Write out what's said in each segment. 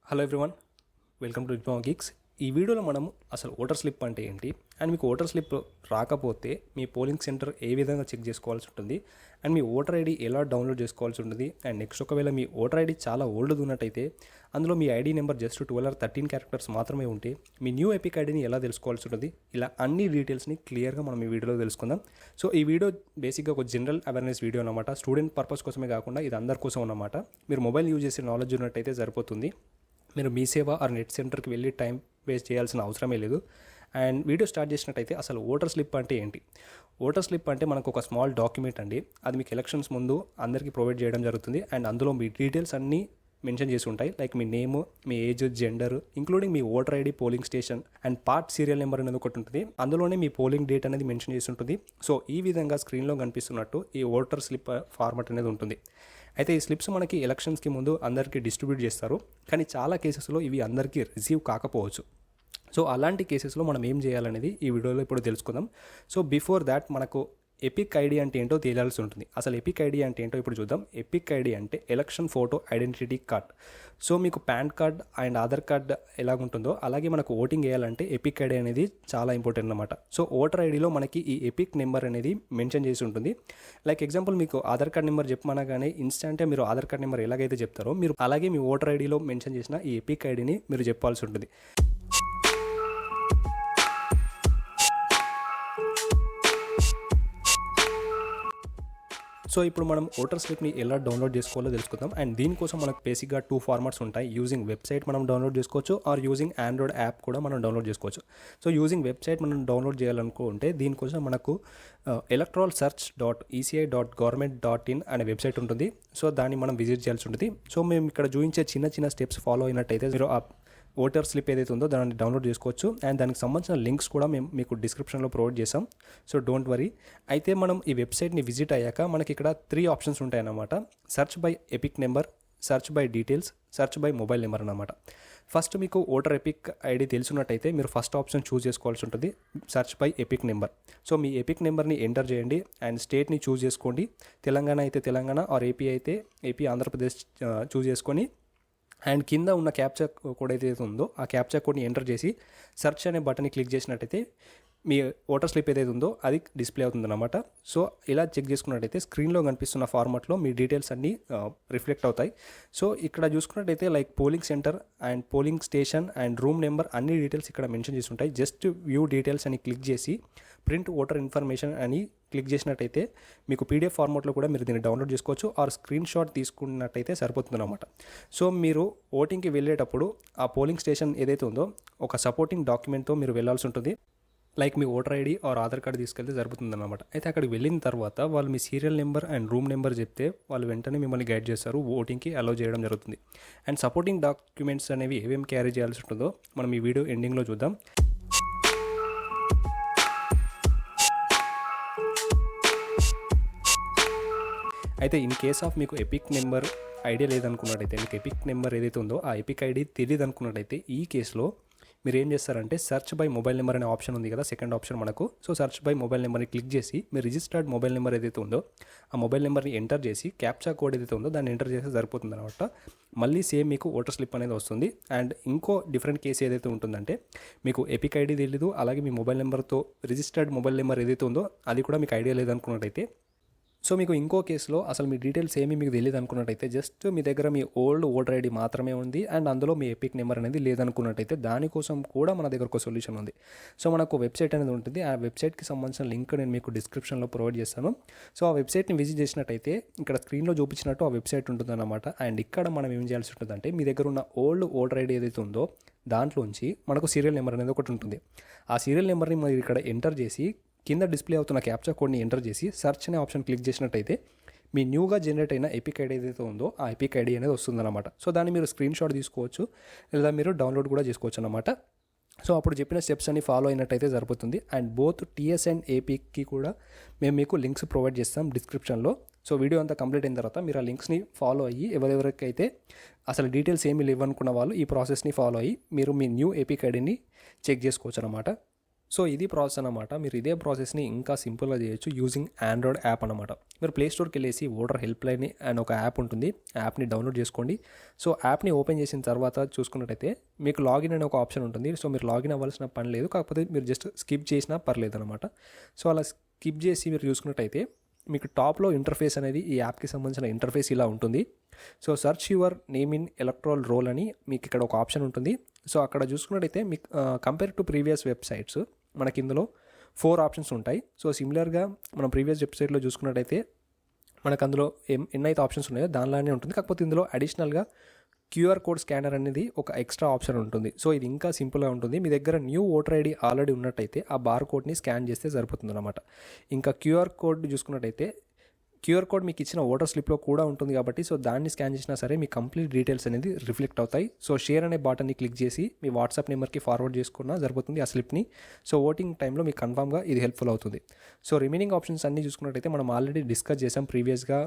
Hello everyone, welcome to diploma geeks. ఈ వీడియోలో మనం అసలు ఓటర్ స్లిప్ అంటే ఏంటి, అండ్ మీకు ఓటర్ స్లిప్ రాకపోతే మీ పోలింగ్ సెంటర్ ఏ విధంగా చెక్ చేసుకోవాల్సి ఉంటుంది, అండ్ మీ ఓటర్ ఐడి ఎలా డౌన్లోడ్ చేసుకోవాల్సి ఉంటుంది, అండ్ నెక్స్ట్ ఒకవేళ మీ ఓటర్ ఐడి చాలా ఓల్డ్ ఉన్నట్టయితే అందులో మీ ID number just 12 or 13 characters మాత్రమే ఉంటే మీ న్యూ ఎపిక్ ఐడిని ఎలా తెలుసుకోవాల్సి ఉంటుంది, ఇలా అన్ని డీటెయిల్స్ని క్లియర్గా మనం ఈ వీడియోలో తెలుసుకుందాం. సో ఈ వీడియో బేసిక్గా ఒక జనరల్ అవేర్నెస్ వీడియో అనమాట. స్టూడెంట్ పర్పస్ కోసమే కాకుండా ఇది అందరి కోసం అన్నమాట. మీరు మొబైల్ యూజ్ చేసే నాలెడ్జ్ ఉన్నట్టయితే సరిపోతుంది. మీరు మీ సేవ ఆర్ నెట్ సెంటర్కి వెళ్ళి టైం వేస్ట్ చేయాల్సిన అవసరమే లేదు. అండ్ వీడియో స్టార్ట్ చేసినట్టయితే అసలు ఓటర్ స్లిప్ అంటే ఏంటి? ఓటర్ స్లిప్ అంటే మనకు ఒక స్మాల్ డాక్యుమెంట్ అండి. అది మీకు ఎలక్షన్స్ ముందు అందరికీ ప్రొవైడ్ చేయడం జరుగుతుంది. అండ్ అందులో మీ డీటెయిల్స్ అన్నీ మెన్షన్ చేసి ఉంటాయి. Like me name, me age, gender, including me voter ID, polling station and part serial number అనేది ఒకటి ఉంటుంది. అందులోనే మీ పోలింగ్ డేట్ అనేది మెన్షన్ చేసి ఉంటుంది. సో ఈ విధంగా స్క్రీన్లో కనిపిస్తున్నట్టు ఈ ఓటర్ స్లిప్ ఫార్మాట్ అనేది ఉంటుంది. అయితే ఈ స్లిప్స్ మనకి ఎలక్షన్స్కి ముందు అందరికీ డిస్ట్రిబ్యూట్ చేస్తారు, కానీ చాలా కేసెస్లో ఇవి అందరికీ రిసీవ్ కాకపోవచ్చు. సో అలాంటి కేసెస్లో మనం ఏం చేయాలనేది ఈ వీడియోలో ఇప్పుడు తెలుసుకుందాం. సో బిఫోర్ దాట్ మనకు ఎపిక్ ఐడి అంటే ఏంటో తెలియాల్సి ఉంటుంది. అసలు ఎపిక్ ఐడి అంటే ఏంటో ఇప్పుడు చూద్దాం. ఎపిక్ ఐడి అంటే election photo identity card. So మీకు PAN card and Aadhaar card ఎలాగుంటుందో అలాగే మనకు ఓటింగ్ వేయాలంటే ఎపిక్ ఐడి అనేది చాలా ఇంపార్టెంట్ అనమాట. సో ఓటర్ ఐడిలో మనకి ఈ ఎపిక్ నెంబర్ అనేది మెన్షన్ చేసి ఉంటుంది. లైక్ ఎగ్జాంపుల్ మీకు ఆధార్ కార్డ్ నెంబర్ చెప్పమనగానే ఇన్స్టెంటే మీరు ఆధార్ కార్డ్ నెంబర్ ఎలాగైతే చెప్తారో మీరు అలాగే మీ ఓటర్ ఐడిలో మెన్షన్ చేసిన ఈ ఎపిక్ ఐడిని మీరు చెప్పాల్సి ఉంటుంది. సో ఇప్పుడు మనం ఓటర్ స్లిప్ని ఎలా డౌన్లోడ్ చేసుకోవాలో తెలుసుకుందాం. అండ్ దీనికోసం మనకు బేసిక్గా 2 ఫార్మాట్స్ ఉంటాయి. యూజింగ్ వెబ్సైట్ మనం డౌన్లోడ్ చేసుకోవచ్చు, ఆర్ యూజింగ్ ఆండ్రాయిడ్ యాప్ కూడా మనం డౌన్లోడ్ చేసుకోవచ్చు. సో యూజింగ్ వెబ్సైట్ మనం డౌన్లోడ్ చేయాలనుకుంటే దీనికోసం మనకు electoralsearch.eci.government.in అనే వెబ్సైట్ ఉంటుంది. సో దాన్ని మనం విజిట్ చేయాల్సి ఉంటుంది. సో మేము ఇక్కడ చూపించే చిన్న చిన్న స్టెప్స్ ఫాలో అయినట్టయితే మీరు ఆ ఓటర్ స్లిప్ ఏదైతే ఉందో దాన్ని డౌన్లోడ్ చేసుకోవచ్చు. అండ్ దానికి సంబంధించిన లింక్స్ కూడా మేము మీకు డిస్క్రిప్షన్లో ప్రొవైడ్ చేసాం. So don't worry. అయితే మనం ఈ వెబ్సైట్ని విజిట్ అయ్యాక మనకి ఇక్కడ 3 ఆప్షన్స్ ఉంటాయన్నమాట. Search by epic number, search by details, search by mobile number అన్నమాట. ఫస్ట్ మీకు ఓటర్ ఎపిక్ ఐడి తెలుసున్నట్టయితే మీరు ఫస్ట్ ఆప్షన్ చూస్ చేసుకోవాల్సి ఉంటుంది, search by epic number. So me epic నెంబర్ని ఎంటర్ చేయండి అండ్ స్టేట్ని చూస్ చేసుకోండి. తెలంగాణ అయితే తెలంగాణ, ఆర్ ఏపీ అయితే ఏపీ, ఆంధ్రప్రదేశ్ చూస్ చేసుకొని అండ్ కింద ఉన్న క్యాప్చా కోడ్ ఏదైతే ఉందో ఆ క్యాప్చా కోడ్ని ఎంటర్ చేసి సెర్చ్ అనే బటన్ని క్లిక్ చేసినట్టయితే మీ ఓటర్ స్లిప్ ఏదైతే ఉందో అది డిస్ప్లే అవుతుందన్నమాట. సో ఇలా చెక్ చేసుకున్నట్టయితే స్క్రీన్లో కనిపిస్తున్న ఫార్మాట్లో మీ డీటెయిల్స్ అన్నీ రిఫ్లెక్ట్ అవుతాయి. సో ఇక్కడ చూసుకున్నట్టయితే like polling centre and polling station and room number అన్ని డీటెయిల్స్ ఇక్కడ మెన్షన్ చేసి ఉంటాయి. జస్ట్ వ్యూ డీటెయిల్స్ అని క్లిక్ చేసి ప్రింట్ ఓటర్ ఇన్ఫర్మేషన్ అని క్లిక్ చేసినట్టయితే మీకు పీడిఎఫ్ ఫార్మాట్లో కూడా మీరు దీన్ని డౌన్లోడ్ చేసుకోవచ్చు, ఆర్ స్క్రీన్ షాట్ తీసుకున్నట్టయితే సరిపోతుందన్నమాట. సో మీరు ఓటింగ్కి వెళ్ళేటప్పుడు ఆ పోలింగ్ స్టేషన్ ఏదైతే ఉందో ఒక సపోర్టింగ్ డాక్యుమెంట్తో మీరు వెళ్ళాల్సి ఉంటుంది. లైక్ మీ voter ID or Aadhaar card తీసుకెళ్తే సరిపోతుందన్నమాట. అయితే అక్కడికి వెళ్ళిన తర్వాత వాళ్ళు మీ serial number and room number చెప్తే వాళ్ళు వెంటనే మిమ్మల్ని గైడ్ చేస్తారు, ఓటింగ్కి అలౌ చేయడం జరుగుతుంది. అండ్ సపోర్టింగ్ డాక్యుమెంట్స్ అనేవి ఏమేమి క్యారీ చేయాల్సి ఉంటుందో మనం ఈ వీడియో ఎండింగ్లో చూద్దాం. అయితే ఇన్ కేస్ ఆఫ్ మీకు ఎపిక్ నెంబర్ ఐడియా లేదనుకున్నట్టయితే, మీకు ఎపిక్ నెంబర్ ఏదైతే ఉందో ఆ ఎపిక్ ఐడి తెలియదు అనుకున్నట్టయితే ఈ కేసులో మీరు ఏం చేస్తారంటే సెర్చ్ బై మొబైల్ నెంబర్ అనే ఆప్షన్ ఉంది కదా, సెకండ్ ఆప్షన్ మనకు. సో సెర్చ్ బై మొబైల్ నెంబర్ని క్లిక్ చేసి మీ రిజిస్టర్డ్ మొబైల్ నెంబర్ ఏదైతే ఉందో ఆ మొబైల్ నెంబర్ని ఎంటర్ చేసి క్యాప్చా కోడ్ ఏదైతే ఉందో దాన్ని ఎంటర్ చేస్తే సరిపోతుంది అనమాట. మళ్ళీ సేమ్ మీకు ఓటర్ స్లిప్ అనేది వస్తుంది. అండ్ ఇంకో డిఫరెంట్ కేసు ఏదైతే ఉంటుందంటే మీకు ఎపిక్ ఐడి తెలీదు, అలాగే మీ మొబైల్ నెంబర్తో రిజిస్టర్డ్ మొబైల్ నెంబర్ ఏదైతే ఉందో అది కూడా మీకు ఐడియా లేదనుకున్నట్టయితే, సో మీకు ఇంకో కేసులో అసలు మీ డీటెయిల్స్ ఏమీ మీకు తెలియదు అనుకున్నట్టయితే, జస్ట్ మీ దగ్గర మీ ఓల్డ్ ఓటర్ ఐడి మాత్రమే ఉంది అండ్ అందులో మీ ఎపిక్ నెంబర్ అనేది లేదనుకున్నట్టయితే దానికోసం కూడా మన దగ్గర ఒక సొల్యూషన్ ఉంది. సో మనకు వెబ్సైట్ అనేది ఉంటుంది. ఆ వెబ్సైట్కి సంబంధించిన లింక్ నేను మీకు డిస్క్రిప్షన్లో ప్రొవైడ్ చేస్తాను. సో ఆ వెబ్సైట్ని విజిట్ చేసినట్టయితే ఇక్కడ స్క్రీన్లో చూపించినట్టు ఆ వెబ్సైట్ ఉంటుందన్నమాట. అండ్ ఇక్కడ మనం ఏం చేయాల్సి ఉంటుందంటే మీ దగ్గర ఉన్న ఓల్డ్ ఓటర్ ఐడి ఏదైతే ఉందో దాంట్లోంచి మనకు సీరియల్ నెంబర్ అనేది ఒకటి ఉంటుంది. ఆ సీరియల్ నెంబర్ని మీరు ఇక్కడ ఎంటర్ చేసి కింద డిస్ప్లే అవుతున్న క్యాప్చా కోడ్ని ఎంటర్ చేసి సెర్చ్ అనే ఆప్షన్ క్లిక్ చేసినట్టయితే మీ న్యూగా జనరేట్ అయిన ఎపిక్ ఐడి ఏదైతే ఉందో ఆ ఎపిక్ ఐడి అనేది వస్తుందన్నమాట. సో దాన్ని మీరు స్క్రీన్ షాట్ తీసుకోవచ్చు, లేదా మీరు డౌన్లోడ్ కూడా చేసుకోవచ్చు అన్నమాట. సో అప్పుడు చెప్పిన స్టెప్స్ అన్ని ఫాలో అయినట్టయితే సరిపోతుంది. అండ్ బోత్ టీఎస్ అండ్ ఏపీకి కూడా మేము మీకు లింక్స్ ప్రొవైడ్ చేస్తాం డిస్క్రిప్షన్లో. సో వీడియో అంతా కంప్లీట్ అయిన తర్వాత మీరు ఆ లింక్స్ని ఫాలో అయ్యి ఎవరెవరికైతే అసలు డీటెయిల్స్ ఏమీ లేవనుకున్న వాళ్ళు ఈ ప్రాసెస్ని ఫాలో అయ్యి మీరు మీ న్యూ ఎపిక్ ఐడిని చెక్ చేసుకోవచ్చు అనమాట. సో ఇది ప్రాసెస్ అనమాట. మీరు ఇదే ప్రాసెస్ని ఇంకా సింపుల్గా చేయొచ్చు యూజింగ్ ఆండ్రాయిడ్ యాప్ అనమాట. మీరు ప్లే స్టోర్కి వెళ్ళేసి ఓటర్ హెల్ప్ లైన్ అని ఒక యాప్ ఉంటుంది, యాప్ని డౌన్లోడ్ చేసుకోండి. సో యాప్ని ఓపెన్ చేసిన తర్వాత చూసుకున్నట్టయితే మీకు లాగిన్ అనే ఒక ఆప్షన్ ఉంటుంది. సో మీరు లాగిన్ అవ్వాల్సిన పని లేదు, కాకపోతే మీరు జస్ట్ స్కిప్ చేసినా పర్లేదు అనమాట. సో అలా స్కిప్ చేసి మీరు చూసుకున్నట్టయితే మీకు టాప్లో ఇంటర్ఫేస్ అనేది ఈ యాప్కి సంబంధించిన ఇంటర్ఫేస్ ఇలా ఉంటుంది. So search your name in electoral role అని మీకు ఇక్కడ ఒక ఆప్షన్ ఉంటుంది. సో అక్కడ చూసుకున్నట్టయితే మీకు కంపేర్ టు ప్రీవియస్ వెబ్సైట్స్ మనకి ఇందులో 4 ఆప్షన్స్ ఉంటాయి. సో సిమిలర్గా మనం ప్రీవియస్ వెబ్సైట్లో చూసుకున్నట్టయితే మనకు అందులో ఎన్నైతే ఆప్షన్స్ ఉన్నాయో దానిలానే ఉంటుంది, కాకపోతే ఇందులో అడిషనల్గా క్యూఆర్ కోడ్ స్కానర్ అనేది ఒక ఎక్స్ట్రా ఆప్షన్ ఉంటుంది. సో ఇది ఇంకా సింపుల్గా ఉంటుంది. మీ దగ్గర న్యూ ఓటర్ ఐడి ఆల్రెడీ ఉన్నట్టయితే ఆ బార్ కోడ్ని స్కాన్ చేస్తే సరిపోతుంది అనమాట. ఇంకా క్యూఆర్ కోడ్ చూసుకున్నట్టయితే క్యూఆర్ కోడ్ మీకు ఇచ్చిన ఓటర్ స్లిప్లో కూడా ఉంటుంది కాబట్టి సో దాన్ని స్కాన్ చేసినా సరే మీ కంప్లీట్ డీటెయిల్స్ అనేది రిఫ్లెక్ట్ అవుతాయి. సో షేర్ అనే బటన్ని క్లిక్ చేసి మీ వాట్సాప్ నెంబర్కి ఫార్వర్డ్ చేసుకున్నా సరిపోతుంది ఆ స్లిప్ని. సో ఓటింగ్ టైంలో మీకు కన్ఫామ్గా ఇది హెల్ప్ఫుల్ అవుతుంది. సో రిమైనింగ్ ఆప్షన్స్ అన్నీ చూసుకున్నట్టయితే మనం ఆల్రెడీ డిస్కస్ చేసాం ప్రీవియస్గా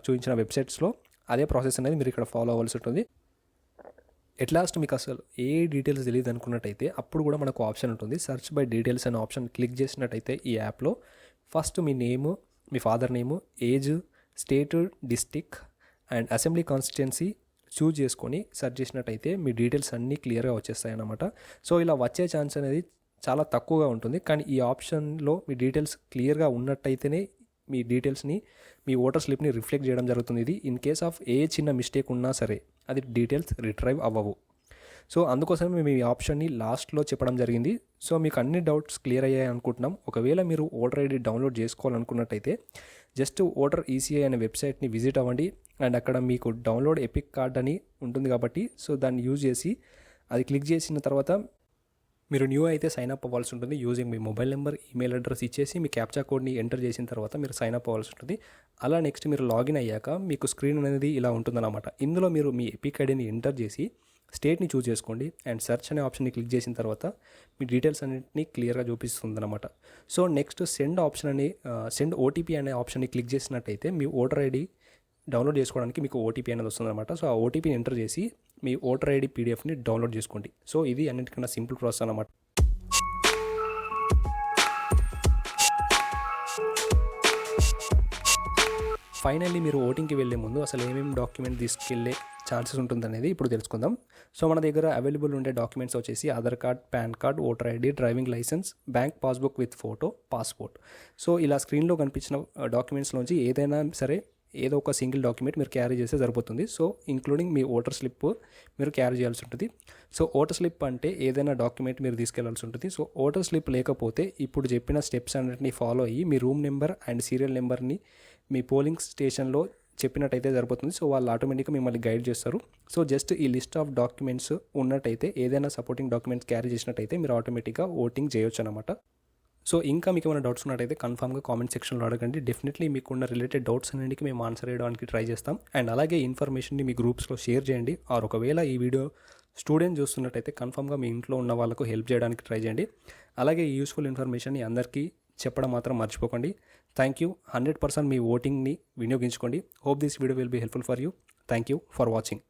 చూపించిన వెబ్సైట్స్లో. అదే ప్రాసెస్ అనేది మీరు ఇక్కడ ఫాలో అవ్వాల్సి ఉంటుంది. ఎట్ లాస్ట్ మీకు అసలు ఏ డీటెయిల్స్ తెలియదు అనుకున్నట్టయితే అప్పుడు కూడా మనకు ఆప్షన్ ఉంటుంది, సర్చ్ బై డీటెయిల్స్ అనే ఆప్షన్ క్లిక్ చేసినట్టయితే ఈ యాప్లో first me name, me father name, age, state, district and assembly constituency choose చేసుకొని సెర్చ్ చేసినట్టయితే మీ డీటెయిల్స్ అన్నీ క్లియర్గా వచ్చేస్తాయి అన్నమాట. సో ఇలా వచ్చే ఛాన్స్ అనేది చాలా తక్కువగా ఉంటుంది, కానీ ఈ ఆప్షన్లో మీ డీటెయిల్స్ క్లియర్గా ఉన్నట్టయితేనే మీ డీటెయిల్స్ని మీ ఓటర్ స్లిప్ని రిఫ్లెక్ట్ చేయడం జరుగుతుంది. ఇది ఇన్ కేస్ ఆఫ్ ఏ చిన్న మిస్టేక్ ఉన్నా సరే అది డీటెయిల్స్ రిట్రైవ్ అవ్వవు. సో అందుకోసమే మేము ఈ ఆప్షన్ని లాస్ట్లో చెప్పడం జరిగింది. సో మీకు అన్ని డౌట్స్ క్లియర్ అయ్యాయి అనుకుంటున్నాం. ఒకవేళ మీరు ఓటర్ ఐడి డౌన్లోడ్ చేసుకోవాలనుకున్నట్టయితే జస్ట్ ఓటర్ ఈసీఐ అనే వెబ్సైట్ని విజిట్ అవ్వండి అండ్ అక్కడ మీకు డౌన్లోడ్ ఎపిక్ కార్డ్ అని ఉంటుంది కాబట్టి సో దాన్ని యూజ్ చేసి అది క్లిక్ చేసిన తర్వాత మీరు న్యూ అయితే సైన్ అప్ అవ్వాల్సి ఉంటుంది. యూజింగ్ మీ మొబైల్ నెంబర్, ఈమెయిల్ అడ్రస్ ఇచ్చేసి మీ క్యాప్చా కోడ్ని ఎంటర్ చేసిన తర్వాత మీరు సైన్ అప్ అవ్వాల్సి ఉంటుంది. అలా నెక్స్ట్ మీరు లాగిన్ అయ్యాక మీకు స్క్రీన్ అనేది ఇలా ఉంటుందన్నమాట. ఇందులో మీరు మీ ఎపిక్ ఐడిని ఎంటర్ చేసి స్టేట్ని చూస్ చేసుకోండి అండ్ సెర్చ్ అనే ఆప్షన్ని క్లిక్ చేసిన తర్వాత మీ డీటెయిల్స్ అన్నింటినీ క్లియర్గా చూపిస్తుంది అనమాట. సో నెక్స్ట్ సెండ్ ఆప్షన్ అని సెండ్ ఓటీపీ అనే ఆప్షన్ని క్లిక్ చేసినట్టయితే మీ ఓటర్ ఐడి డౌన్లోడ్ చేసుకోవడానికి మీకు ఓటీపీ అనేది వస్తుందన్నమాట. సో ఆ ఓటీపీని ఎంటర్ చేసి మీ ఓటర్ ఐడి పీడిఎఫ్ని డౌన్లోడ్ చేసుకోండి. సో ఇది అన్నిటికన్నా సింపుల్ ప్రాసెస్ అన్నమాట. ఫైనల్లీ మీరు ఓటింగ్కి వెళ్ళే ముందు అసలు ఏమేమి డాక్యుమెంట్ తీసుకెళ్లే ఛాన్సెస్ ఉంటుందనేది ఇప్పుడు తెలుసుకుందాం. సో మన దగ్గర అవైలబుల్ ఉండే డాక్యుమెంట్స్ వచ్చేసి Aadhaar card, PAN card, voter ID, driving licence, bank passbook with photo, passport. So ఇలా స్క్రీన్లో కనిపించిన డాక్యుమెంట్స్లోంచి ఏదైనా సరే ఏదో ఒక సింగిల్ డాక్యుమెంట్ మీరు క్యారీ చేస్తే సరిపోతుంది. సో ఇంక్లూడింగ్ మీ ఓటర్ స్లిప్ మీరు క్యారీ చేయాల్సి ఉంటుంది. సో ఓటర్ స్లిప్ అంటే ఏదైనా డాక్యుమెంట్ మీరు తీసుకెళ్లాల్సి ఉంటుంది. సో ఓటర్ స్లిప్ లేకపోతే ఇప్పుడు చెప్పిన స్టెప్స్ అన్నింటినీ ఫాలో అయ్యి మీ రూమ్ నెంబర్ అండ్ సీరియల్ నెంబర్ని మీ పోలింగ్ స్టేషన్లో చెప్పినట్టయితే సరిపోతుంది. సో వాళ్ళు ఆటోమేటిక్గా మిమ్మల్ని గైడ్ చేస్తారు. సో జస్ట్ ఈ లిస్ట్ ఆఫ్ డాక్యుమెంట్స్ ఉన్నట్టయితే ఏదైనా సపోర్టింగ్ డాక్యుమెంట్స్ క్యారీ చేసినట్టయితే మీరు ఆటోమేటిక్గా ఓటింగ్ చేయొచ్చు అనమాట. సో ఇంకా మీకు ఏమైనా డౌట్స్ ఉన్నట్టయితే కన్ఫామ్గా కామెంట్ సెక్షన్లో అడగండి. డెఫినెట్లీ మీకున్న రిలేటెడ్ డౌట్స్ అన్నింటికి మేము ఆన్సర్ చేయడానికి ట్రై చేస్తాం. అండ్ అలాగే ఇన్ఫర్మేషన్ని మీ గ్రూప్స్లో షేర్ చేయండి. ఆర్ ఒకవేళ ఈ వీడియో స్టూడెంట్ చూస్తున్నట్టయితే కన్ఫామ్గా మీ ఇంట్లో ఉన్న వాళ్ళకు హెల్ప్ చేయడానికి ట్రై చేయండి. అలాగే ఈ యూస్ఫుల్ ఇన్ఫర్మేషన్ని అందరికీ చెప్పడం మాత్రం మర్చిపోకండి. Thank you. 100% మీ ఓటింగ్ని వినియోగించుకోండి. Hope this video will be helpful for you. Thank you for watching.